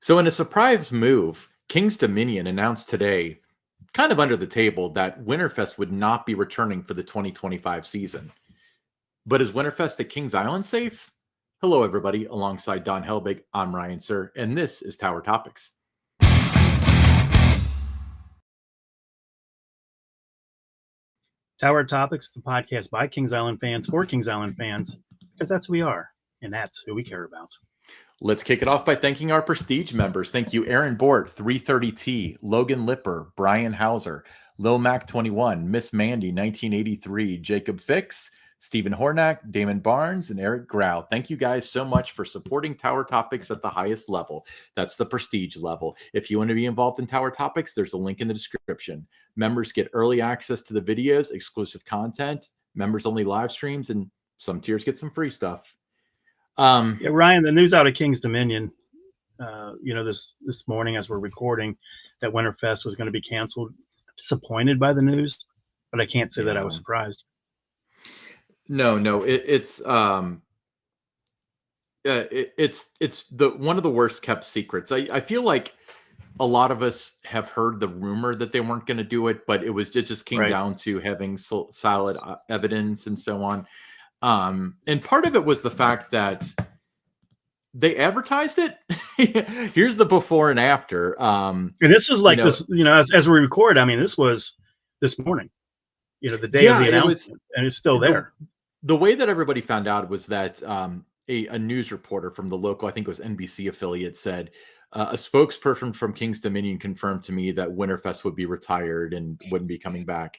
So, in a surprise move, King's Dominion announced today, kind of under the table, that WinterFest would not be returning for the 2025 season. But is WinterFest at Kings Island safe? Hello, everybody. Alongside Don Helbig, I'm Ryan Sir, and this is Tower Topics. Tower Topics, the podcast by Kings Island fans for Kings Island fans, because that's who we are, and that's who we care about. Let's kick it off by thanking our Prestige members. Thank you, Aaron Bort, 330T, Logan Lipper, Brian Hauser, Lil Mac 21, Miss Mandy 1983, Jacob Fix, Stephen Hornack, Damon Barnes, and Eric Grau. Thank you guys so much for supporting Tower Topics at the highest level. That's the Prestige level. If you want to be involved in Tower Topics, there's a link in the description. Members get early access to the videos, exclusive content, members-only live streams, and some tiers get some free stuff. Yeah, Ryan, the news out of King's Dominion, this morning as we're recording, that WinterFest was going to be canceled. Disappointed by the news, but I can't say that I was surprised. No, it's one of the worst kept secrets. I feel like a lot of us have heard the rumor that they weren't going to do it, but it just came down to having solid evidence and so on. And part of it was the fact that they advertised it. Here's the before and after. And this was like this, as we record, I mean, this was this morning, the day of the announcement, and it's still there. The way that everybody found out was that a news reporter from the local, I think it was NBC affiliate, said a spokesperson from King's Dominion confirmed to me that WinterFest would be retired and wouldn't be coming back.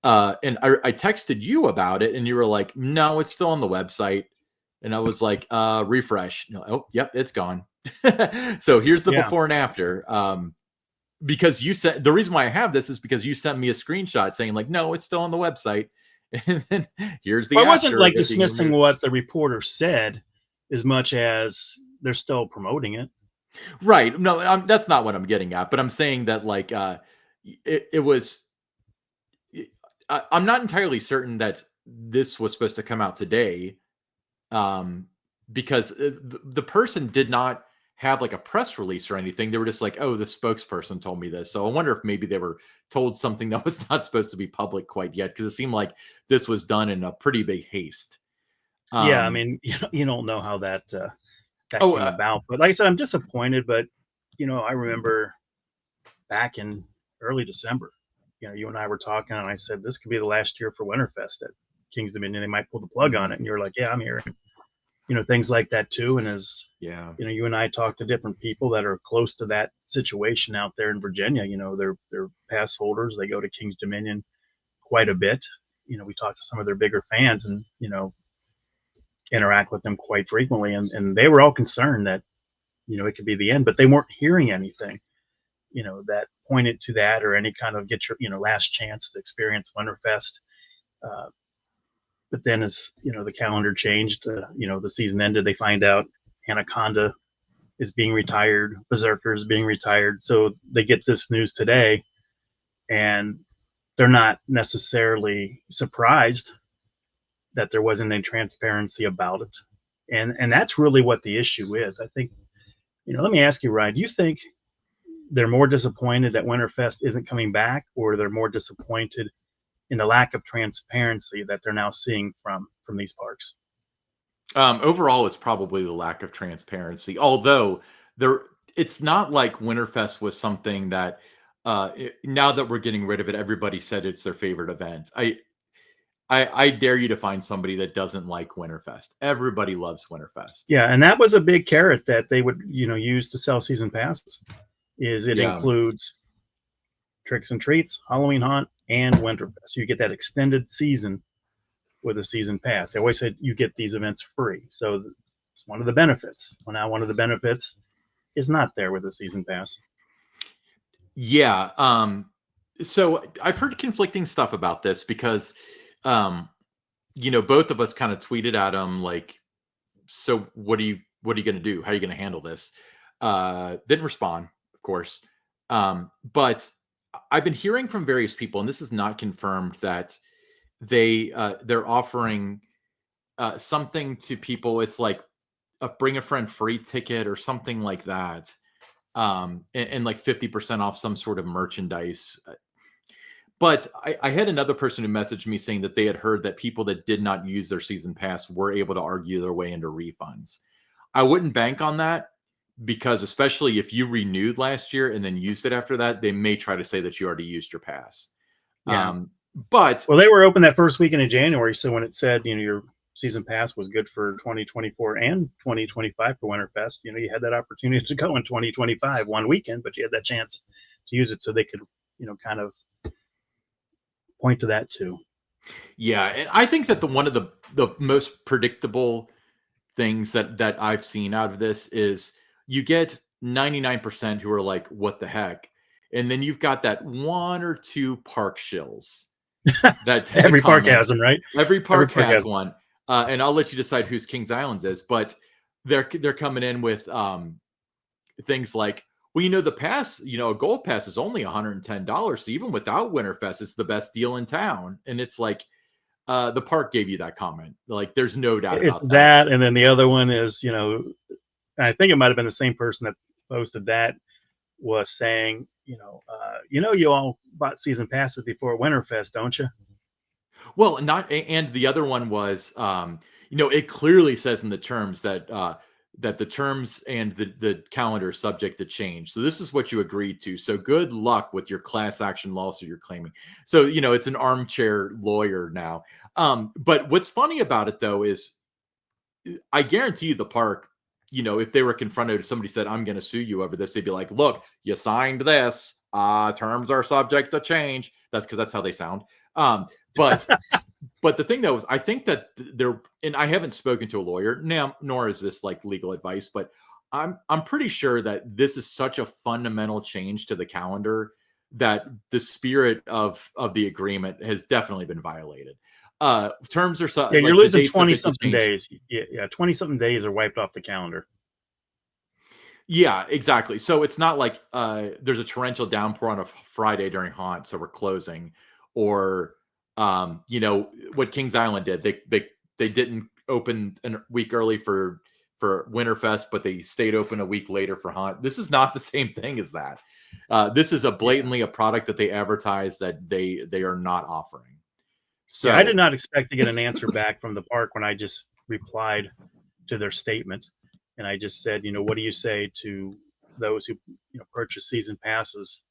And I texted you about it, and you were like, "No, it's still on the website." And I was like, "Refresh." Oh, yep, it's gone. So here's the before and after. Because you said, the reason why I have this is because you sent me a screenshot saying like, "No, it's still on the website." And then here's the. Well, I wasn't like dismissing what the reporter said, as much as they're still promoting it. Right. No, that's not what I'm getting at. But I'm saying that like it was. I'm not entirely certain that this was supposed to come out today, because the person did not have like a press release or anything. They were just like, "Oh, the spokesperson told me this." So I wonder if maybe they were told something that was not supposed to be public quite yet, because it seemed like this was done in a pretty big haste. Yeah, I mean, you don't know how that came about. But like I said, I'm disappointed. But I remember back in early December, you and I were talking, and I said this could be the last year for WinterFest at King's Dominion. They might pull the plug on it, and you're like, "Yeah, I'm here." Things like that too. And as you and I talk to different people that are close to that situation out there in Virginia, they're pass holders. They go to King's Dominion quite a bit. We talk to some of their bigger fans and, interact with them quite frequently. And they were all concerned that, it could be the end, but they weren't hearing anything, that pointed to that or any kind of get your, last chance to experience WinterFest. But then as, the calendar changed, the season ended, they find out Anaconda is being retired, Berserker is being retired. So they get this news today, and they're not necessarily surprised that there wasn't any transparency about it. And that's really what the issue is. I think, let me ask you, Ryan, do you think they're more disappointed that WinterFest isn't coming back, or they're more disappointed in the lack of transparency that they're now seeing from these parks? Overall, it's probably the lack of transparency. Although it's not like WinterFest was something that now that we're getting rid of it, everybody said it's their favorite event. I dare you to find somebody that doesn't like WinterFest. Everybody loves WinterFest. Yeah, and that was a big carrot that they would use to sell season passes. It includes Tricks and Treats, Halloween Haunt, and WinterFest. So you get that extended season with a season pass. They always said you get these events free. So it's one of the benefits. Well, now one of the benefits is not there with a season pass. Yeah. So I've heard conflicting stuff about this because, both of us kind of tweeted at him like, "So what are you going to do? How are you going to handle this?" Didn't respond, of course. But I've been hearing from various people, and this is not confirmed, that they're offering something to people. It's like a bring a friend free ticket or something like that, and like 50% off some sort of merchandise. But I had another person who messaged me saying that they had heard that people that did not use their season pass were able to argue their way into refunds. I wouldn't bank on that, because especially if you renewed last year and then used it after that, they may try to say that you already used your pass. Yeah. But Well, they were open that first weekend in January, so when it said, your season pass was good for 2024 and 2025 for WinterFest, you had that opportunity to go in 2025 one weekend, but you had that chance to use it, so they could, kind of point to that too. yeah, and I think that one of the most predictable things that I've seen out of this is you get 99% who are like, what the heck? And then you've got that one or two park shills that's in the Every park has comments. them, right? Every Every park park has has one. And I'll let you decide whose Kings Islands is, but they're coming in with things like, well, the pass, a gold pass is only $110. So even without Winterfest, it's the best deal in town. And it's like, the park gave you that comment. Like, there's no doubt it's about that. that, and then the other one is, I think it might have been the same person that posted that, was saying, you all bought season passes before Winterfest, don't you? Well, and the other one was, it clearly says in the terms that that the terms and the calendar are subject to change. So this is what you agreed to. So good luck with your class action lawsuit you're claiming. So it's an armchair lawyer now. But what's funny about it though is, I guarantee you the park, if they were confronted, if somebody said, I'm going to sue you over this, they'd be like, look, you signed this. Terms are subject to change. That's because that's how they sound. But the thing though is, I think that there, and I haven't spoken to a lawyer now, nor is this like legal advice, but I'm pretty sure that this is such a fundamental change to the calendar that the spirit of the agreement has definitely been violated. Terms are Yeah, you're like the losing date 20 subject to something change. days. Yeah, 20 something days are wiped off the calendar. Yeah, exactly. So it's not like there's a torrential downpour on a Friday during haunt, so we're closing, or what Kings Island did. They didn't open a week early for Winterfest, but they stayed open a week later for haunt. This is not the same thing as that. This is a Yeah. blatantly a product that they advertise that they are not offering. Yeah, I did So not expect to get an answer back from the park when I just replied to their statement. And I just said, what do you say to those who, purchase season passes,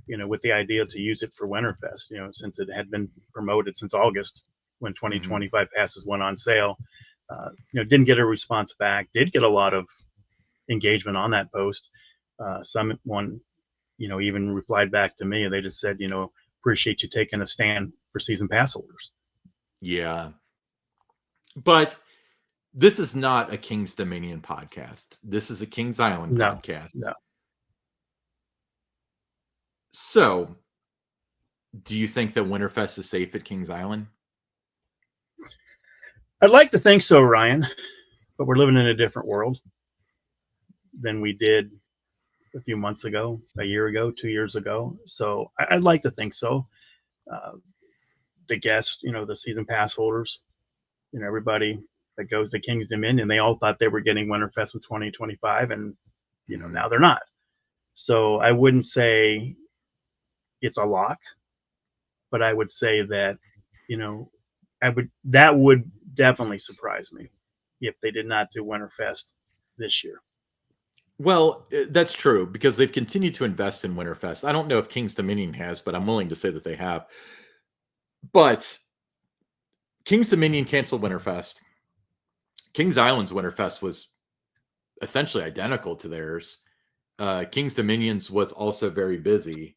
with the idea to use it for Winterfest, since it had been promoted since August when mhm. 2025 passes went on sale. Didn't get a response back, did get a lot of engagement on that post. Someone, even replied back to me and they just said, appreciate you taking a stand for season pass holders. Yeah, but this is not a King's Dominion podcast. This is a Kings Island No, podcast. no. So, do you think that Winterfest is safe at Kings Island? I'd like to think so, Ryan, but we're living in a different world than we did a few months ago, a year ago, 2 years ago. So I'd like to think so. Uh, the guests, the season pass holders, everybody that goes to King's Dominion, they all thought they were getting Winterfest in 2025, and Mhm. now they're not. So I wouldn't say it's a lock, but I would say that you know that would definitely surprise me if they did not do Winterfest this year. Well, that's true because they've continued to invest in Winterfest. I don't know if King's Dominion has, but I'm willing to say that they have. But King's Dominion canceled Winterfest. Kings Island's Winterfest was essentially identical to theirs. King's Dominion's was also very busy.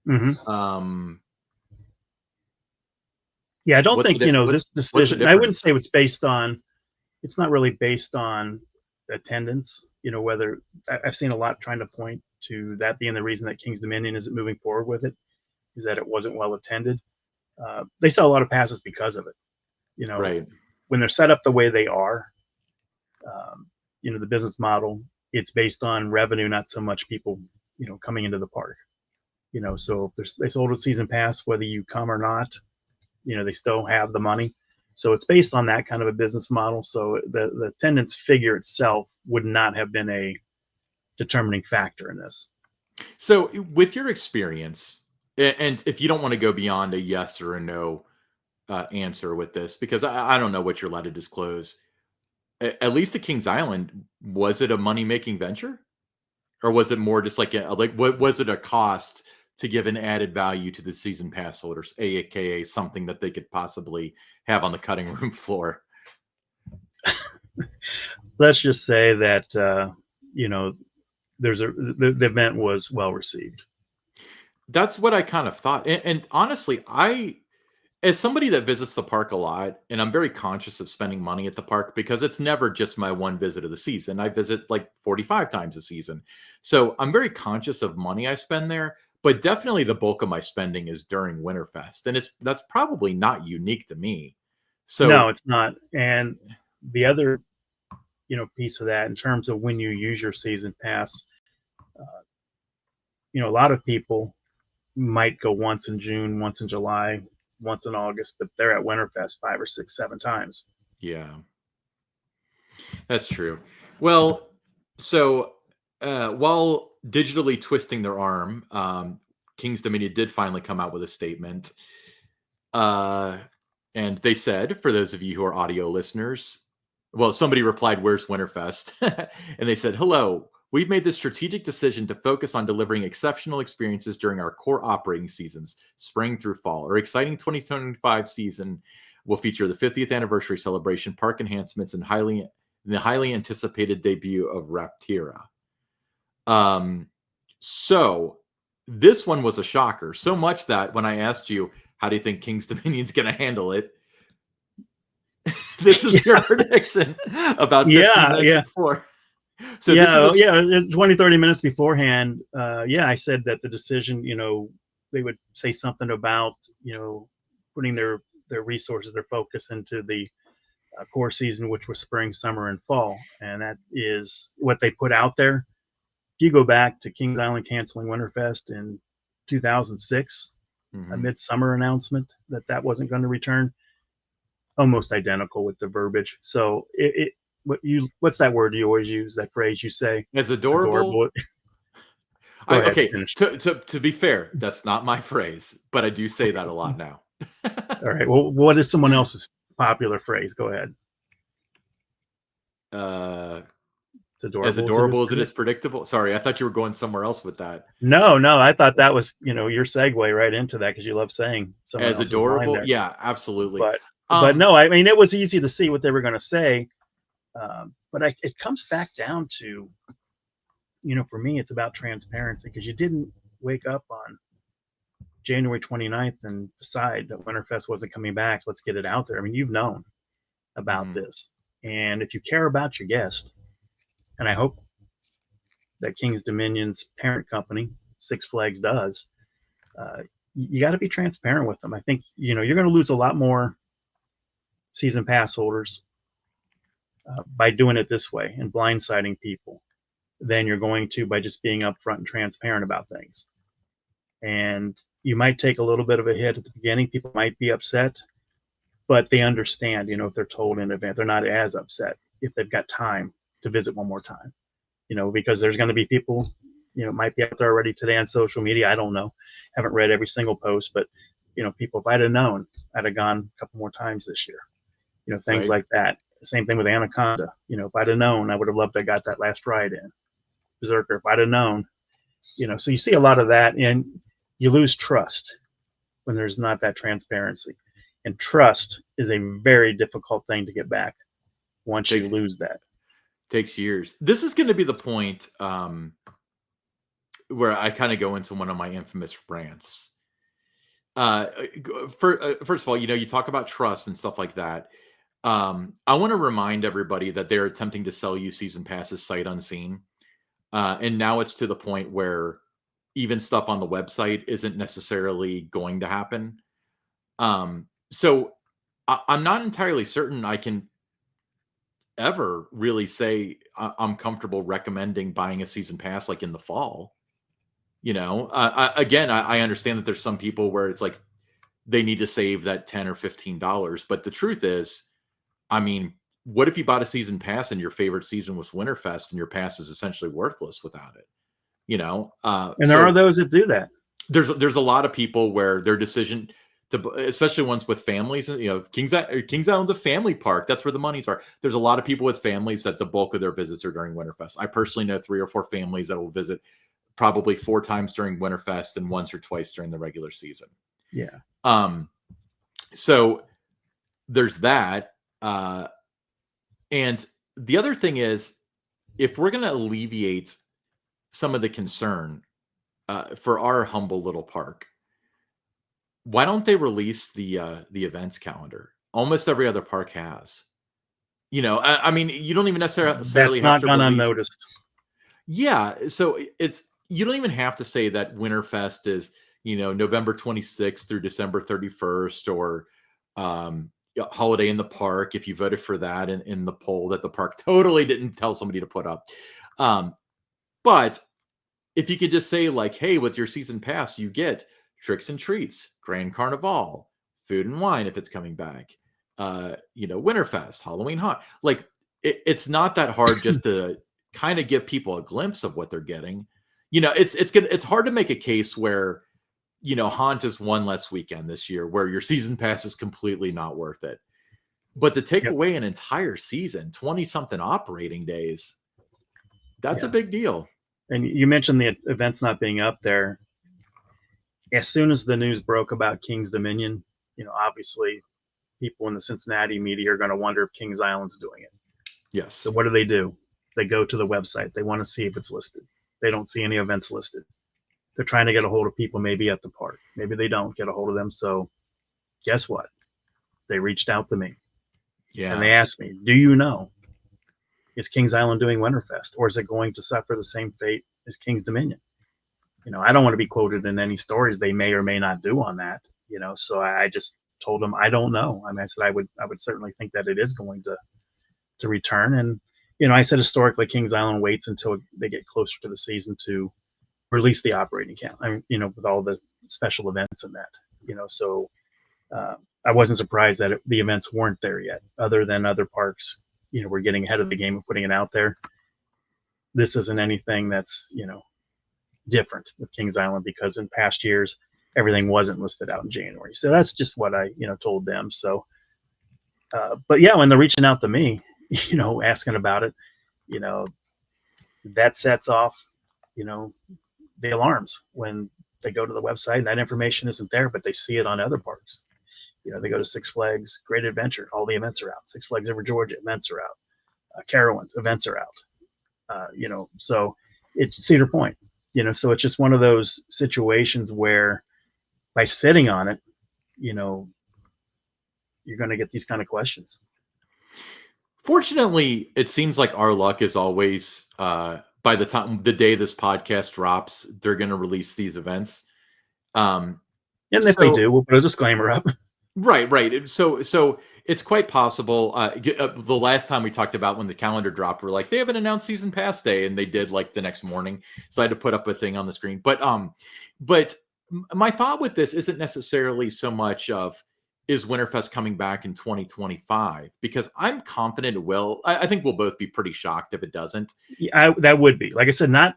Mm-hmm. Um, Yeah, I don't what's the think this what's the decision. I wouldn't difference? say it's based on. It's not really based on attendance. Whether I've seen a lot trying to point to that being the reason that King's Dominion isn't moving forward with it, is that it wasn't well attended. They sell a lot of passes because of it. You know, Right. when they're set up the way they are, um, the business model, it's based on revenue, not so much people, coming into the park. So if they sold a season pass, whether you come or not, they still have the money. So it's based on that kind of a business model. So the attendance figure itself would not have been determining factor in this. So, with your experience, and if you don't want to go beyond a yes or a no answer with this, because I don't know what you're allowed to disclose. At least at Kings Island, was it a money making venture, or was it more just like what was it a cost to give an added value to the season pass holders, aka something that they could possibly have on the cutting room floor? Let's just say that you know the event was well received. That's what I kind of thought, and honestly, as somebody that visits the park a lot, and I'm very conscious of spending money at the park because it's never just my one visit of the season. I visit like 45 times a season. So I'm very conscious of money I spend there, but definitely the bulk of my spending is during Winterfest. And that's probably not unique to me. No, So it's not. And the other piece of that in terms of when you use your season pass, uh, a lot of people might go once in June, once in July, once in August, but they're at Winterfest 5 or 6, 7 times. yeah, that's true. Well, so while digitally twisting their arm, King's Dominion did finally come out with a statement. Uh, and they said, for those of you who are audio listeners, well, somebody replied, "Where's Winterfest?" And they said, "Hello. We've made the strategic decision to focus on delivering exceptional experiences during our core operating seasons, spring through fall. Our exciting 2025 season will feature the 50th anniversary celebration, park enhancements, and the highly anticipated debut of Raptira." Um, so this one was a shocker, so much that when I asked you, how do you think King's Dominion's going to handle it? This is your Yeah, prediction about 15 yeah, minutes yeah. before. So this is Yeah, a yeah, 20, 30 minutes beforehand, yeah, I said that the decision, they would say something about, putting their resources, their focus into the core season, which was spring, summer, and fall, and that is what they put out there. If you go back to Kings Island canceling Winterfest in 2006, a Mhm. midsummer announcement that wasn't going to return, almost identical with the verbiage. So what's that word you always use? That phrase you say? As It's adorable. adorable. Go ahead, Okay. finish. To be fair, that's not my phrase, but I do say that a Okay. lot now. All right. Well, what is someone else's popular phrase? Go ahead. uh, It's as adorable as it is adorable as it is predictable. predictable. Sorry, I thought you were going somewhere else with that. No, no, I thought that was your segue right into that because you love saying someone As else's line adorable, there. yeah, absolutely. But Um, no, I mean it was easy to see what they were going to say. It comes back down to for me it's about transparency because you didn't wake up on January 29th and decide that Winterfest wasn't coming back. Let's get it out there. I mean, you've known about mhm, this. And if you care about your guest, and I hope that King's Dominion's parent company, Six Flags, does, uh, you got to be transparent with them. I think, you're going to lose a lot more season pass holders by doing it this way and blindsiding people than you're going to by just being upfront and transparent about things. And you might take a little bit of a hit at the beginning. People might be upset, but they understand, if they're told in advance, they're not as upset if they've got time to visit one more time, because there's going to be people, might be out there already today on social media. I don't know. Haven't read every single post, but, people, if I'd have known, I'd have gone a couple more times this year, things right? like that. Same thing with Anaconda. If I'd have known, I would have loved to have got that last ride in. Berserker, if I'd have known, so you see a lot of that and you lose trust when there's not that transparency. And trust is a very difficult thing to get back once you Takes lose that. takes years. This is going to be the point where I kind of go into one of my infamous rants. First of all, you talk about trust and stuff like that. I want to remind everybody that they're attempting to sell you season passes sight unseen. And now it's to the point where even stuff on the website isn't necessarily going to happen. So I'm not entirely certain I can ever really say I'm comfortable recommending buying a season pass like in the fall. Again, I understand that there's some people where it's like they need to save that $10 or $15, but the truth is, I mean, what if you bought a season pass and your favorite season was WinterFest and your pass is essentially worthless without it? And there are So those that do that. there's a lot of people where their decision to, especially ones with families, Kings Island's a family park. That's where the monies are. There's a lot of people with families that the bulk of their visits are during WinterFest. I personally know 3 or 4 families that will visit probably 4 times during WinterFest and once or twice during the regular season. Yeah. So there's that. And the other thing is, if we're going to alleviate some of the concern for our humble little park, why don't they release the events calendar? Almost every other park has. I mean, you don't even necessarily That's have not to gone release. unnoticed. Yeah, so you don't even have to say that WinterFest is November 26th through December 31st, or holiday in the park if you voted for that in the poll that the park totally didn't tell somebody to put up. But if you could just say, like, hey, with your season pass, you get tricks and treats, Grand Carnival, food and wine if it's coming back, WinterFest, Halloween Haunt. Like, it's not that hard just to kind of give people a glimpse of what they're getting. It's hard to make a case where Haunt is one less weekend this year, where your season pass is completely not worth it. But to take away an entire season, 20-something operating days, that's a big deal. And you mentioned the events not being up there. As soon as the news broke about Kings Dominion, obviously people in the Cincinnati media are going to wonder if Kings Island's doing it. Yes. So what do? They go to the website. They want to see if it's listed. They don't see any events listed. They're trying to get a hold of people maybe at the park. Maybe they don't get a hold of them. So guess what? They reached out to me. Yeah. And they asked me, do you know, is Kings Island doing Winterfest, or is it going to suffer the same fate as Kings Dominion? I don't want to be quoted in any stories they may or may not do on that. So I just told them I don't know. I mean, I said I would certainly think that it is going to return. And I said historically Kings Island waits until they get closer to the season to release the operating count. I mean, with all the special events and that. So I wasn't surprised that the events weren't there yet, other than other parks. We're getting ahead of the game and putting it out there. This isn't anything that's different with Kings Island, because in past years everything wasn't listed out in January. So that's just what I told them. So but yeah, when they're reaching out to me, asking about it, that sets off the alarms when they go to the website and that information isn't there, but they see it on other parks. They go to Six Flags Great Adventure, all the events are out. Six Flags Over Georgia, events are out. Carowinds, events are out. So it's Cedar Point. So it's just one of those situations where by sitting on it, you're going to get these kind of questions. Fortunately, it seems like our luck is always, by the day this podcast drops, they're going to release these events. And if they do, we'll put a disclaimer up. Right. So it's quite possible. The last time we talked about when the calendar dropped, we're like, they haven't announced season pass day, and they did like the next morning. So I had to put up a thing on the screen. But my thought with this isn't necessarily so much of, is Winterfest coming back in 2025? Because I'm confident it will. I think we'll both be pretty shocked if it doesn't. That would be, like I said, not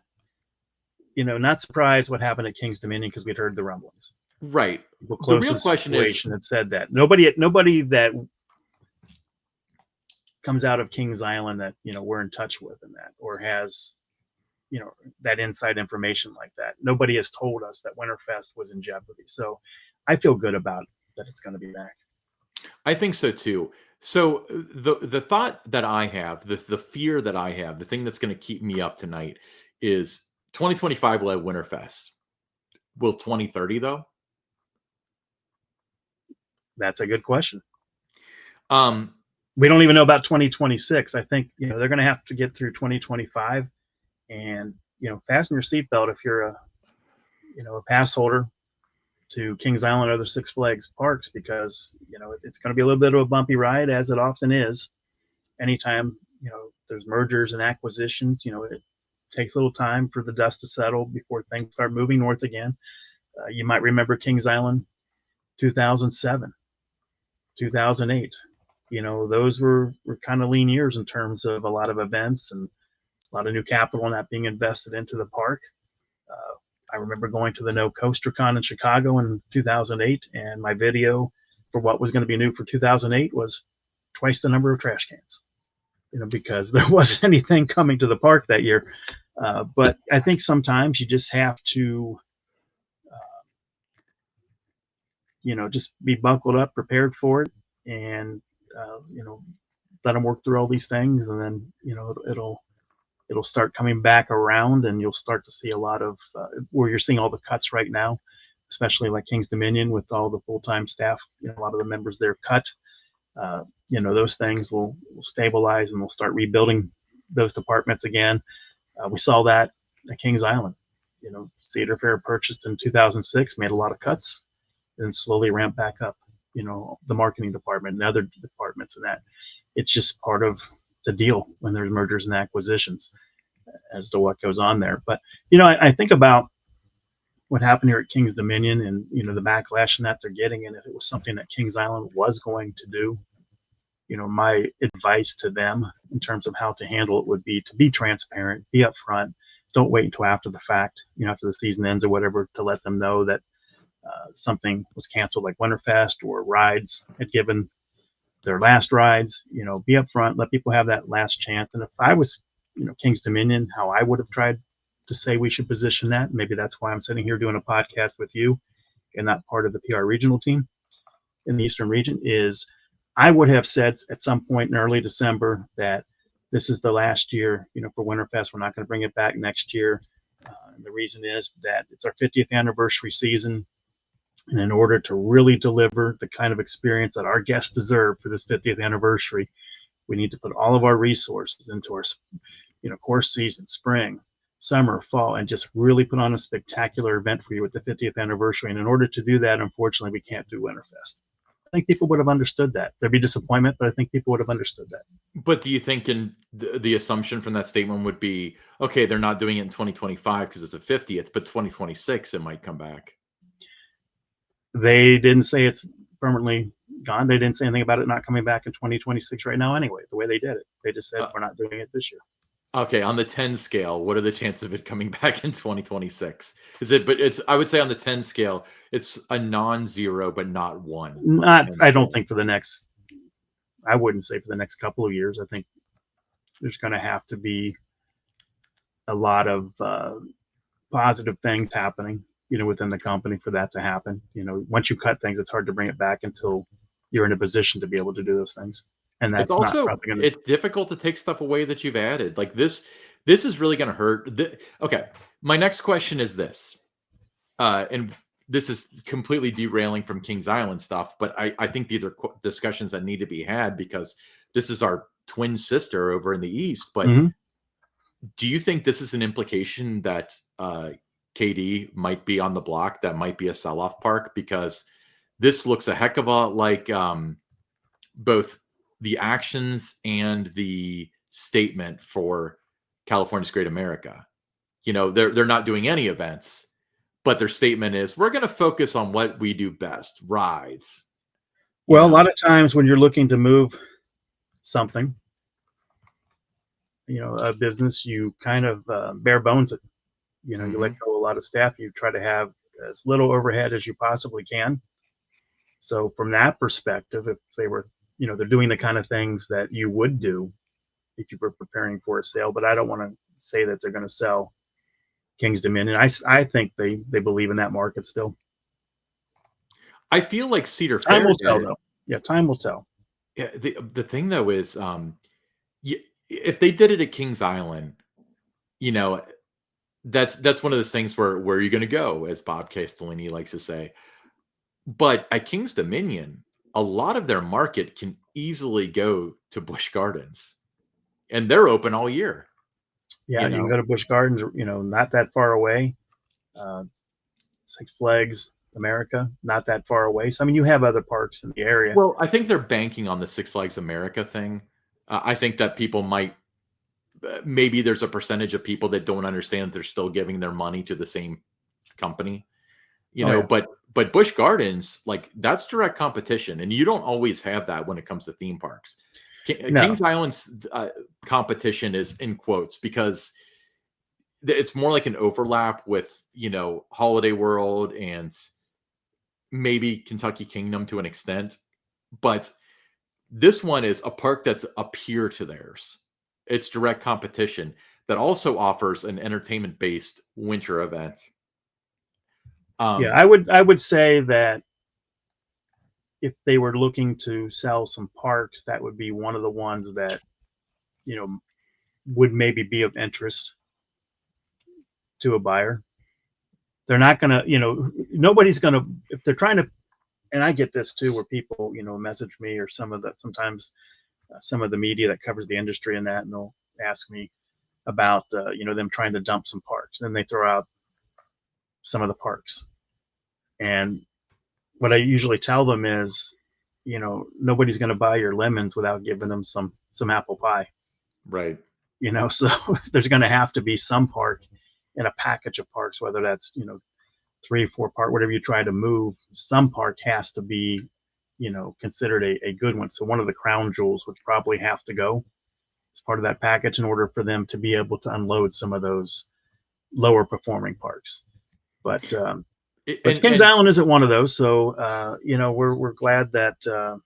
surprised what happened at Kings Dominion, because we'd heard the rumblings. Right. The real question is, that said that nobody that comes out of Kings Island that we're in touch with, and that, or has that inside information like that, nobody has told us that Winterfest was in jeopardy. So I feel good about that it's going to be back. I think so too. So the thought that I have, the fear that I have, the thing that's going to keep me up tonight is 2025 will have Winterfest. Will 2030 though? That's a good question. We don't even know about 2026. I think they're going to have to get through 2025, and fasten your seatbelt if you're a pass holder to Kings Island or other Six Flags parks, because it's going to be a little bit of a bumpy ride, as it often is. Anytime there's mergers and acquisitions, it takes a little time for the dust to settle before things start moving north again. You might remember Kings Island 2007, 2008. those were kind of lean years in terms of a lot of events and a lot of new capital and that being invested into the park. Uh, I remember going to the No Coaster Con in Chicago in 2008, and my video for what was going to be new for 2008 was twice the number of trash cans, because there wasn't anything coming to the park that year. But I think sometimes you just have to, just be buckled up, prepared for it, and let them work through all these things, and then it'll start coming back around, and you'll start to see a lot of where you're seeing all the cuts right now, especially like King's Dominion with all the full-time staff. A lot of the members there cut. Those things will stabilize, and we'll start rebuilding those departments again. We saw that at Kings Island. Cedar Fair purchased in 2006, made a lot of cuts, and slowly ramped back up. The marketing department and other departments, and that it's just part of the deal when there's mergers and acquisitions as to what goes on there. But I think about what happened here at King's Dominion, and the backlash that they're getting, and if it was something that Kings Island was going to do, my advice to them in terms of how to handle it would be to be transparent, be upfront, don't wait until after the fact, after the season ends or whatever, to let them know that something was canceled, like WinterFest, or rides had given their last rides. Be upfront, let people have that last chance. And if I was, King's Dominion, how I would have tried to say we should position that, maybe that's why I'm sitting here doing a podcast with you and not part of the PR regional team in the Eastern region, is I would have said at some point in early December that this is the last year, for WinterFest. We're not going to bring it back next year. And the reason is that it's our 50th anniversary season. And in order to really deliver the kind of experience that our guests deserve for this 50th anniversary, we need to put all of our resources into our, course season, spring, summer, fall, and just really put on a spectacular event for you with the 50th anniversary. And in order to do that, unfortunately, we can't do WinterFest. I think people would have understood that. There'd be disappointment, but I think people would have understood that. But do you think in the assumption from that statement would be, okay, they're not doing it in 2025 because it's a 50th, but 2026 it might come back? They didn't say it's permanently gone. They didn't say anything about it not coming back in 2026 right now anyway, the way they did it. They just said, we're not doing it this year. Okay, on the 10 scale, what are the chances of it coming back in 2026? I would say on the 10 scale, it's a non-zero, but not one. I don't think I wouldn't say for the next couple of years. I think there's going to have to be a lot of positive things happening, within the company for that to happen. Once you cut things, it's hard to bring it back until you're in a position to be able to do those things. And that's it's also, not probably it's difficult to take stuff away that you've added. Like this is really going to hurt. Okay. My next question is this. And this is completely derailing from Kings Island stuff, but I think these are discussions that need to be had because this is our twin sister over in the East. But do you think this is an implication that KD might be on the block, that might be a sell-off park? Because this looks a heck of a lot like both the actions and the statement for California's Great America. They're not doing any events, but their statement is, we're going to focus on what we do best, rides. Well, a lot of times when you're looking to move something, a business, you kind of bare bones it. You let go a lot of staff. You try to have as little overhead as you possibly can. So from that perspective, if they were, they're doing the kind of things that you would do if you were preparing for a sale. But I don't want to say that they're going to sell King's Dominion. I think they believe in that market still. I feel like Cedar Fair. Time will tell, though. Yeah, time will tell. Yeah, the thing though is, if they did it at Kings Island, that's one of those things where are you going to go, as Bob Castellini likes to say. But at King's Dominion, a lot of their market can easily go to Busch Gardens, and they're open all year. Yeah, you can go to Busch Gardens, not that far away. Six Flags America, not that far away. So, you have other parks in the area. Well, I think they're banking on the Six Flags America thing. I think that people maybe there's a percentage of people that don't understand that they're still giving their money to the same company. You Oh know, yeah. but Busch Gardens, like that's direct competition, and you don't always have that when it comes to theme parks. No. Kings Island's competition is in quotes because it's more like an overlap with Holiday World and maybe Kentucky Kingdom to an extent, but this one is a park that's a peer to theirs. It's direct competition that also offers an entertainment-based winter event. Yeah, Um, I would say that if they were looking to sell some parks, that would be one of the ones that, you know, would maybe be of interest to a buyer. They're not gonna, nobody's gonna if they're trying to. And I get this too, where people, message me or sometimes some of the media that covers the industry and that, and they'll ask me about, them trying to dump some parks. Then they throw out some of the parks, and what I usually tell them is, nobody's going to buy your lemons without giving them some apple pie. right. So there's going to have to be some park in a package of parks, whether that's 3 4 park, whatever you try to move. Some park has to be considered a good one. So one of the crown jewels would probably have to go as part of that package in order for them to be able to unload some of those lower performing parks. But Kings And Island isn't one of those. So we're glad that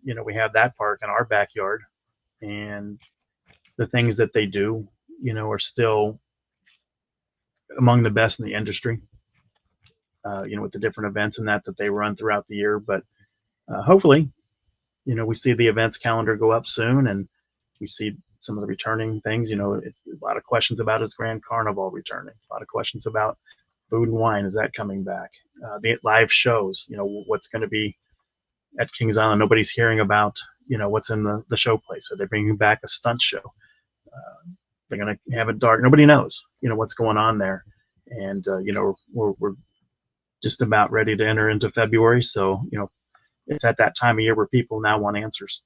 we have that park in our backyard, and the things that they do, are still among the best in the industry. With the different events and that they run throughout the year. But hopefully, we see the events calendar go up soon, and we see some of the returning things. It's a lot of questions about his Grand Carnival returning. A lot of questions about food and wine. Is that coming back? The live shows. What's going to be at Kings Island? Nobody's hearing about. What's in the show place. Are they bringing back a stunt show? They're going to have it dark. Nobody knows. What's going on there, and we're just about ready to enter into February. So it's at that time of year where people now want answers.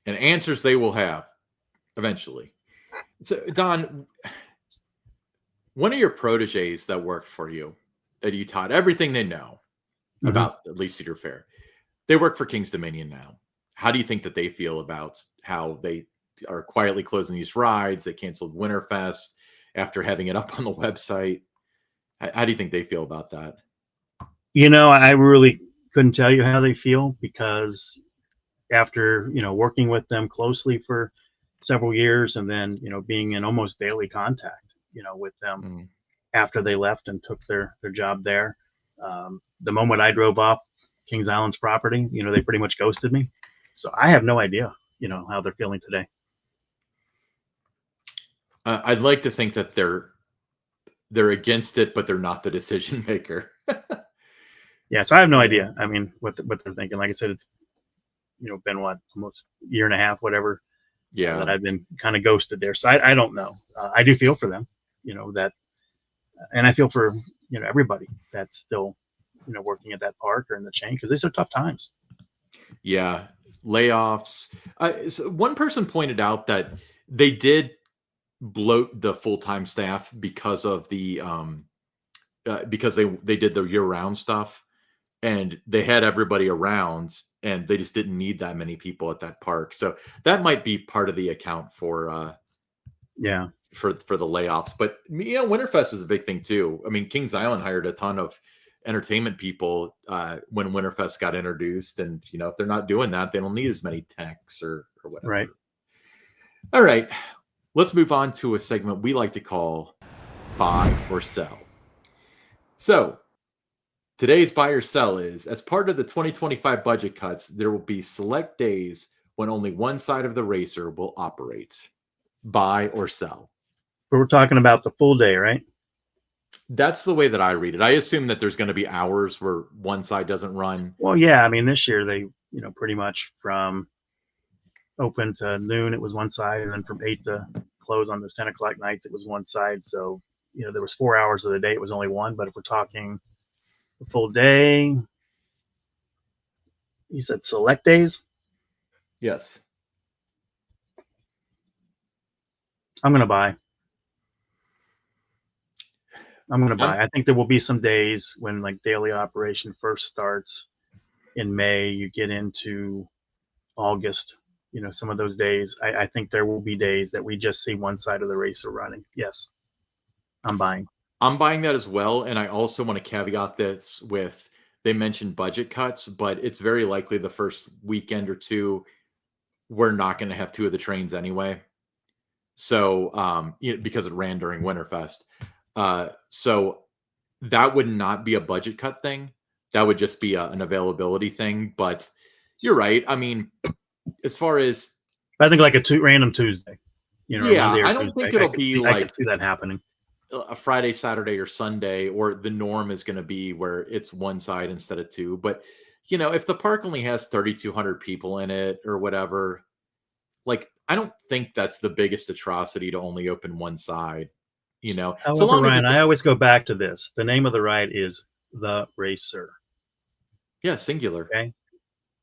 answers they will have eventually. So Don, one of your proteges that worked for you, that you taught everything they know Mm-hmm. about at least Cedar Fair, they work for King's Dominion now. How do you think that they feel about how they are quietly closing these rides? They canceled WinterFest after having it up on the website. How do you think they feel about that? I really couldn't tell you how they feel, because after working with them closely for several years, and then being in almost daily contact with them Mm. after they left and took their job there, the moment I drove off Kings Island's property, they pretty much ghosted me. So I have no idea how they're feeling today. I'd like to think that they're against it, but they're not the decision maker. Yeah, so I have no Yeah. idea. I mean, what they're thinking. Like I said, it's been what, almost a year and a half, whatever, that Yeah. I've been kind of ghosted there. So I don't know. I do feel for them, that, and I feel for everybody that's still working at that park or in the chain, because these are tough times. Yeah, layoffs. So one person pointed out that they did bloat the full-time staff because of the because they did the year-round stuff, and they had everybody around, and they just didn't need that many people at that park. So that might be part of the account Yeah, for the layoffs. But Winterfest is a big thing too. I mean, Kings Island hired a ton of entertainment people when Winterfest got introduced, and if they're not doing that, they don't need as many techs or right. whatever. All right, let's move on to a segment we like to call buy or sell. So today's buy or sell is, as part of the 2025 budget cuts, there will be select days when only one side of the racer will operate. Buy or sell. But we're talking about the full day, right? That's the way that I read it. I assume that there's going to be hours where one side doesn't run. Well, yeah. I mean, this year they, pretty much from open to noon it was one side, and then from 8 to close on those 10 o'clock nights it was one side. So there was 4 hours of the day it was only one. But if we're talking the full day, you said select days. Yes. I'm gonna buy. I'm going to buy. I think there will be some days when like daily operation first starts in May, you get into August, some of those days, I think there will be days that we just see one side of the racer running. Yes, I'm buying. I'm buying that as well. And I also want to caveat this with, they mentioned budget cuts, but it's very likely the first weekend or two, we're not going to have two of the trains anyway. So, because it ran during Winterfest. So that would not be a budget cut thing. That would just be an availability thing. But you're right. I mean, as far as, I think like a random Tuesday, or yeah, Monday or I don't Tuesday. think it'll be I could like see that happening. a Friday, Saturday, or Sunday, or the norm is going to be where it's one side instead of two. But, if the park only has 3,200 people in it or whatever, like, I don't think that's the biggest atrocity to only open one side, so However, long as Ryan, it's, I always go back to this. The name of the ride is The Racer. yeah, singular. Okay.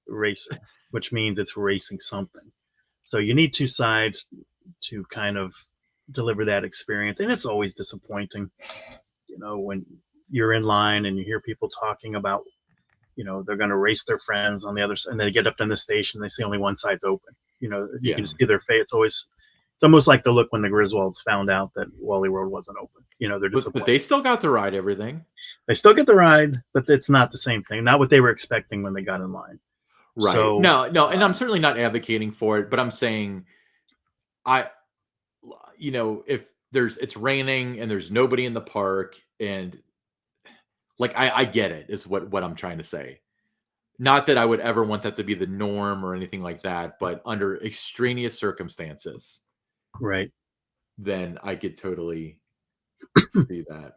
Racer, which means it's racing something. So you need two sides to kind of deliver that experience. And it's always disappointing, when you're in line and you hear people talking about, they're going to race their friends on the other side, and they get up in the station, they see only one side's open. You Yeah. can see their face. It's almost like the look when the Griswolds found out that Wally World wasn't open. They're disappointed. But they still got to ride everything. They still get the ride, but it's not the same thing. Not what they were expecting when they got in line. Right. So, no, and I'm certainly not advocating for it, but I'm saying, if it's raining and there's nobody in the park, and like, I get it, is what I'm trying to say. Not that I would ever want that to be the norm or anything like that, but under extraneous circumstances, right. then I could totally see that.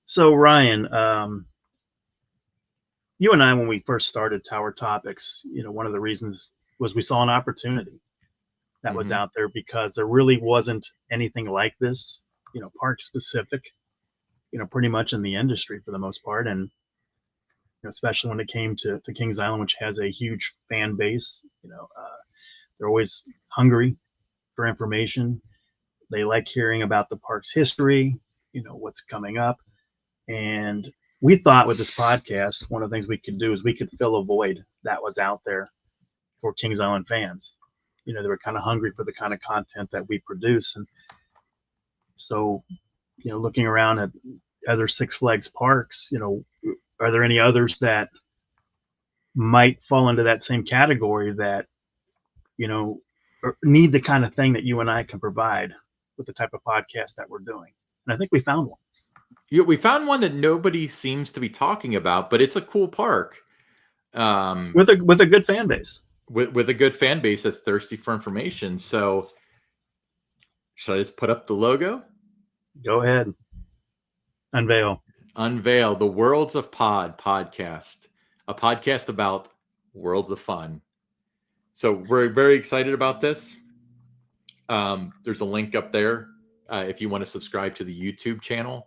So Ryan, you and I, when we first started Tower Topics, one of the reasons was we saw an opportunity that was out there, because there really wasn't anything like this, park specific, pretty much in the industry for the most part. And, especially when it came to Kings Island, which has a huge fan base, they're always hungry for information. They like hearing about the park's history, what's coming up. And we thought with this podcast, one of the things we could do is we could fill a void that was out there for Kings Island fans. They were kind of hungry for the kind of content that we produce. And so, looking around at other Six Flags parks, are there any others that might fall into that same category that, need the kind of thing that you and I can provide with the type of podcast that we're doing? And I think we found one. Yeah, we found one that nobody seems to be talking about, but it's a cool park. With a good fan base. With a good fan base that's thirsty for information. So should I just put up the logo? Go ahead. Unveil the Worlds of podcast, a podcast about worlds of fun. So we're very excited about this. There's a link up there if you want to subscribe to the YouTube channel.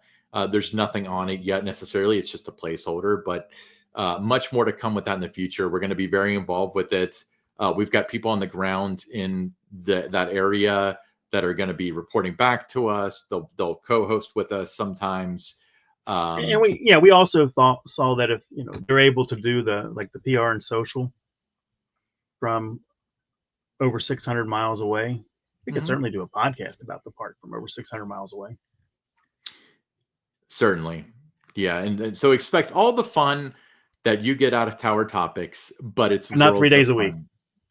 There's nothing on it yet necessarily. It's just a placeholder, but much more to come with that in the future. We're going to be very involved with it. We've got people on the ground in that area that are going to be reporting back to us. They'll co-host with us sometimes. And we also saw that if they're able to do the PR and social from over 600 miles away, we could certainly do a podcast about the park from over 600 miles away. Certainly. Yeah. And so expect all the fun that you get out of Tower Topics, but it's not 3 days a week.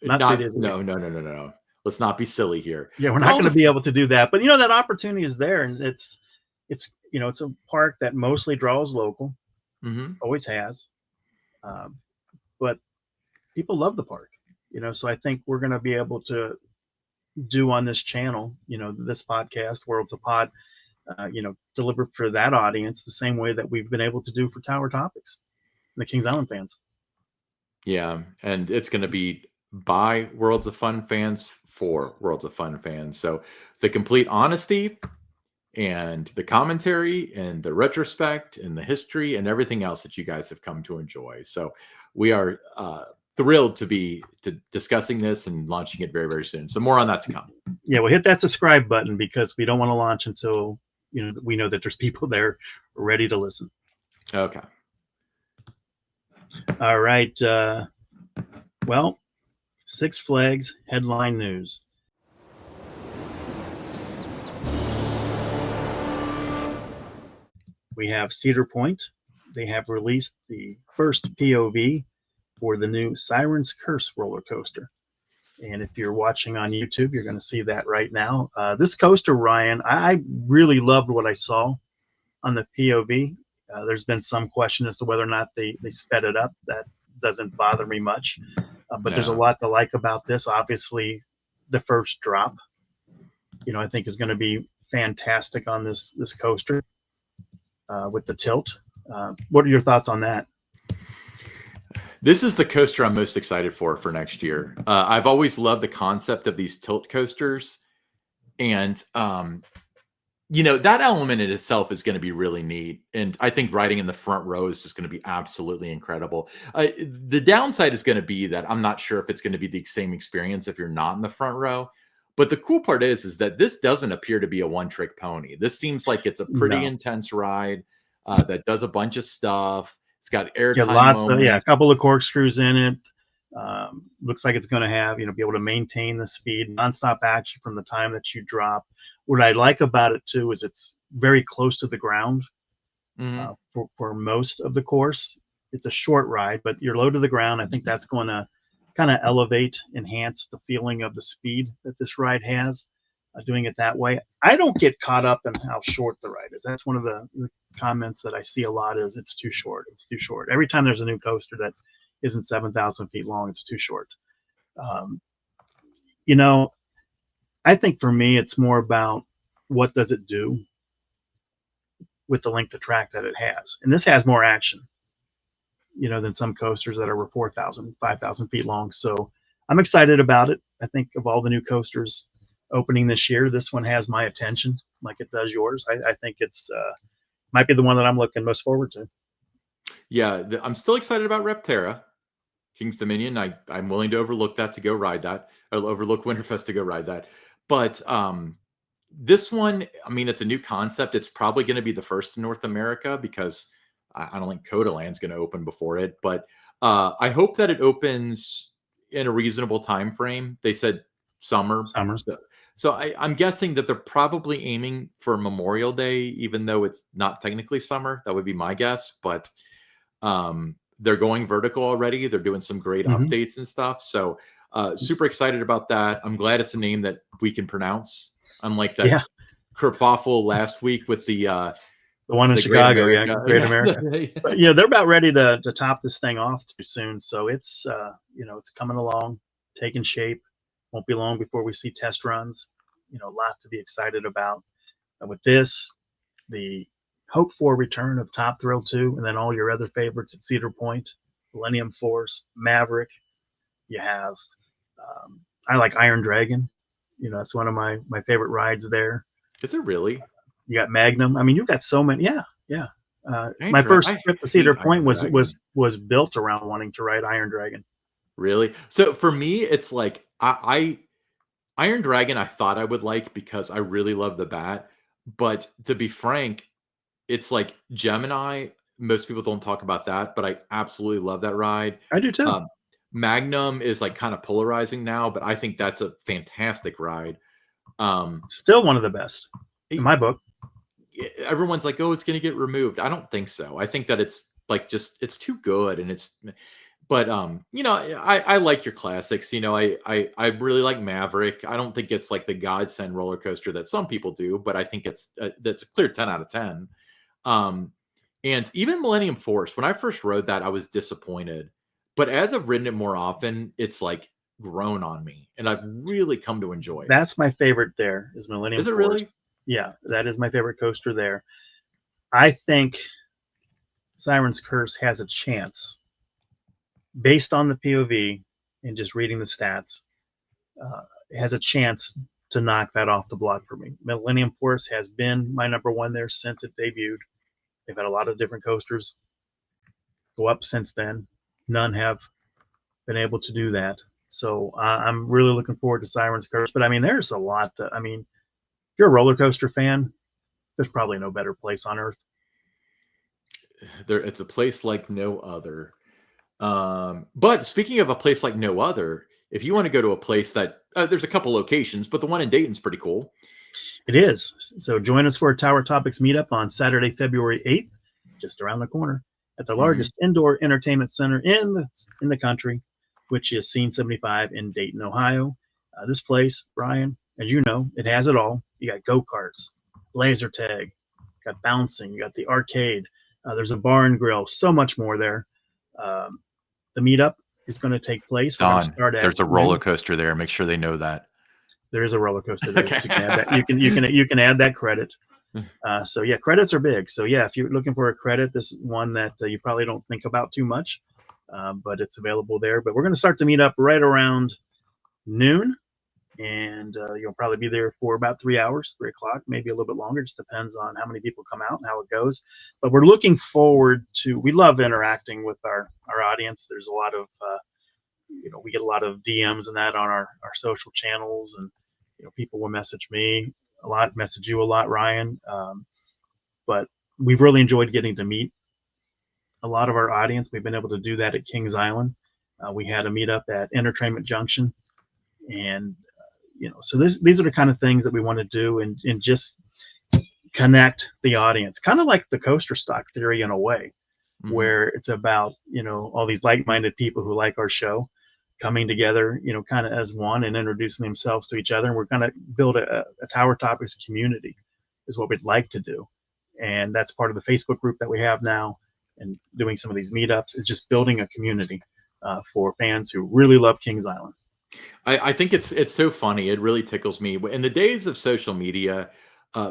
Not 3 days a week. No. Let's not be silly here. Yeah, we're not going to be able to do that. But that opportunity is there, and it's it's a park that mostly draws local, always has, but people love the park. So I think we're going to be able to do on this channel, this podcast, Worlds of Pod, deliver for that audience the same way that we've been able to do for Tower Topics, the Kings Island fans. Yeah, and it's going to be by Worlds of Fun fans for Worlds of Fun fans. So the complete honesty and the commentary and the retrospect and the history and everything else that you guys have come to enjoy. So we are thrilled to be discussing this and launching it very, very soon. So more on that to come. Yeah, we'll hit that subscribe button because we don't want to launch until we know that there's people there ready to listen. Okay. All right. Well, Six Flags headline news. We have Cedar Point. They have released the first POV for the new Siren's Curse roller coaster. And if you're watching on YouTube, you're going to see that right now. This coaster, Ryan, I really loved what I saw on the POV. There's been some question as to whether or not they sped it up. That doesn't bother me much. But there's a lot to like about this. Obviously, the first drop, I think is going to be fantastic on this coaster with the tilt. What are your thoughts on that? This is the coaster I'm most excited for next year. I've always loved the concept of these tilt coasters. And, that element in itself is going to be really neat. And I think riding in the front row is just going to be absolutely incredible. The downside is going to be that I'm not sure if it's going to be the same experience if you're not in the front row. But the cool part is that this doesn't appear to be a one-trick pony. This seems like it's a pretty intense ride that does a bunch of stuff. It's got airtime moments. A couple of corkscrews in it. Looks like it's going to have, be able to maintain the speed, nonstop action from the time that you drop. What I like about it too is it's very close to the ground for most of the course. It's a short ride, but you're low to the ground. I think that's going to kind of enhance the feeling of the speed that this ride has. Doing it that way, I don't get caught up in how short the ride is. That's one of the comments that I see a lot is it's too short. It's too short. Every time there's a new coaster that isn't 7,000 feet long, it's too short. I think for me, it's more about what does it do with the length of track that it has. And this has more action, than some coasters that are 4,000, 5,000 feet long. So I'm excited about it. I think of all the new coasters opening this year, this one has my attention like it does yours. I think it's might be the one that I'm looking most forward to. Yeah, I'm still excited about Repterra, King's Dominion. I'm willing to overlook that to go ride that, or overlook Winterfest to go ride that. But this one, I mean, it's a new concept. It's probably going to be the first in North America because I don't think Coda Land's going to open before it. But I hope that it opens in a reasonable time frame. They said summer. So I'm guessing that they're probably aiming for Memorial Day, even though it's not technically summer. That would be my guess. But they're going vertical already. They're doing some great updates and stuff. So super excited about that. I'm glad it's a name that we can pronounce. Unlike that kerfuffle last week with the one in Chicago, Great America. But they're about ready to top this thing off too soon. So it's it's coming along, taking shape. Won't be long before we see test runs. A lot to be excited about. And with this, the hope for return of Top Thrill 2, and then all your other favorites at Cedar Point, Millennium Force, Maverick. You have, I like Iron Dragon. It's one of my favorite rides there. Is it really? You got Magnum. I mean, you've got so many. Yeah. My first trip to Cedar Point was built around wanting to ride Iron Dragon. Really? So for me, it's like Iron Dragon I thought I would like because I really love the bat. But to be frank, it's like Gemini. Most people don't talk about that, but I absolutely love that ride. I do too. Magnum is like kind of polarizing now, but I think that's a fantastic ride. Still one of the best in my book. Everyone's like, oh, it's going to get removed. I don't think so. I think that it's like it's too good. And but I like your classics. I really like Maverick. I don't think it's like the godsend roller coaster that some people do, but I think that's a clear 10 out of 10. And even Millennium Force, when I first rode that, I was disappointed. But as I've ridden it more often, it's like grown on me, and I've really come to enjoy it. That's my favorite there is Millennium Force. Is it really? Yeah, that is my favorite coaster there. I think Siren's Curse has a chance, based on the POV and just reading the stats, it has a chance to knock that off the block for me. Millennium Force has been my number one there since it debuted. They've had a lot of different coasters go up since then. None have been able to do that. So I'm really looking forward to Siren's Curse. But I mean, there's a lot if you're a roller coaster fan, there's probably no better place on earth. It's a place like no other. But speaking of a place like no other, if you want to go to a place that there's a couple locations, but the one in Dayton's pretty cool. It is. So join us for a Tower Topics meetup on Saturday, February 8th, just around the corner, at the largest indoor entertainment center in the country, which is Scene 75 in Dayton, Ohio. This place, Brian, as you know, it has it all. You got go-karts, laser tag, you got bouncing, you got the arcade. There's a bar and grill, so much more there. The meetup is going to take place. We're going to start at there's a roller coaster there. Make sure they know that. There is a roller coaster there. Okay. You can add that. You can add that credit. So yeah, credits are big. So yeah, if you're looking for a credit, this is one that you probably don't think about too much, but it's available there. But we're going to start the meetup right around noon, and you'll probably be there for about 3 hours, 3 o'clock, maybe a little bit longer. Just depends on how many people come out and how it goes. But we're looking forward to. We love interacting with our audience. There's a lot of we get a lot of DMs and that on our social channels, and people will message me a lot, message you a lot, Ryan. But we've really enjoyed getting to meet a lot of our audience. We've been able to do that at Kings Island. We had a meetup at Entertainment Junction, and so these are the kind of things that we want to do, and just connect the audience, kind of like the coaster stock theory in a way, where it's about all these like-minded people who like our show coming together, kind of as one, and introducing themselves to each other. And we're going to build a Tower Topics community is what we'd like to do. And that's part of the Facebook group that we have now, and doing some of these meetups is just building a community for fans who really love Kings Island. I think it's so funny. It really tickles me. In the days of social media,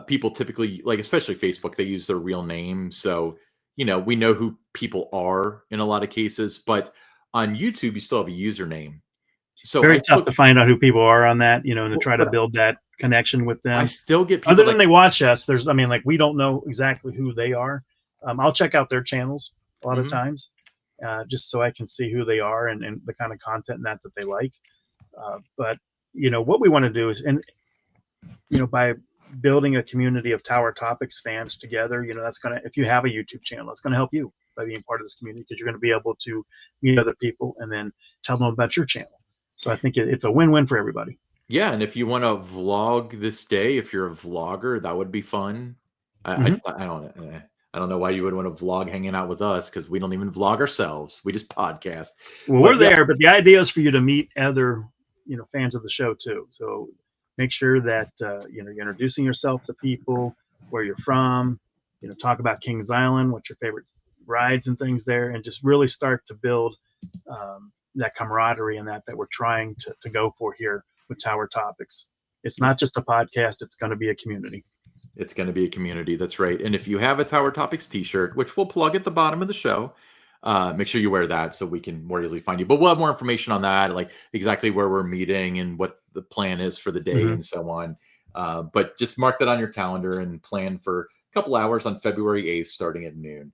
people typically, like especially Facebook, they use their real name. So, we know who people are in a lot of cases, but on YouTube, you still have a username. So very tough to find out who people are on that, and to try to build that connection with them. I still get people other than they watch us. We don't know exactly who they are. I'll check out their channels a lot of times, just so I can see who they are and the kind of content that they like. But what we want to do is, by building a community of Tower Topics fans together, that's gonna, if you have a YouTube channel, it's gonna help you by being part of this community, because you're going to be able to meet other people and then tell them about your channel. So I think it's a win-win for everybody. Yeah, and if you want to vlog this day, if you're a vlogger, that would be fun. I don't know why you would want to vlog hanging out with us, because we don't even vlog ourselves. We just podcast. Well, we're there, but the idea is for you to meet other fans of the show too. So make sure that you're introducing yourself to people, where you're from. Talk about Kings Island, what's your favorite rides and things there, and just really start to build that camaraderie and that we're trying to go for here with Tower Topics. It's not just a podcast, it's going to be a community. It's going to be a community. That's right. And if you have a Tower Topics t-shirt, which we'll plug at the bottom of the show, make sure you wear that so we can more easily find you. But we'll have more information on that, like exactly where we're meeting and what the plan is for the day and so on. But just mark that on your calendar and plan for a couple hours on February 8th, starting at noon.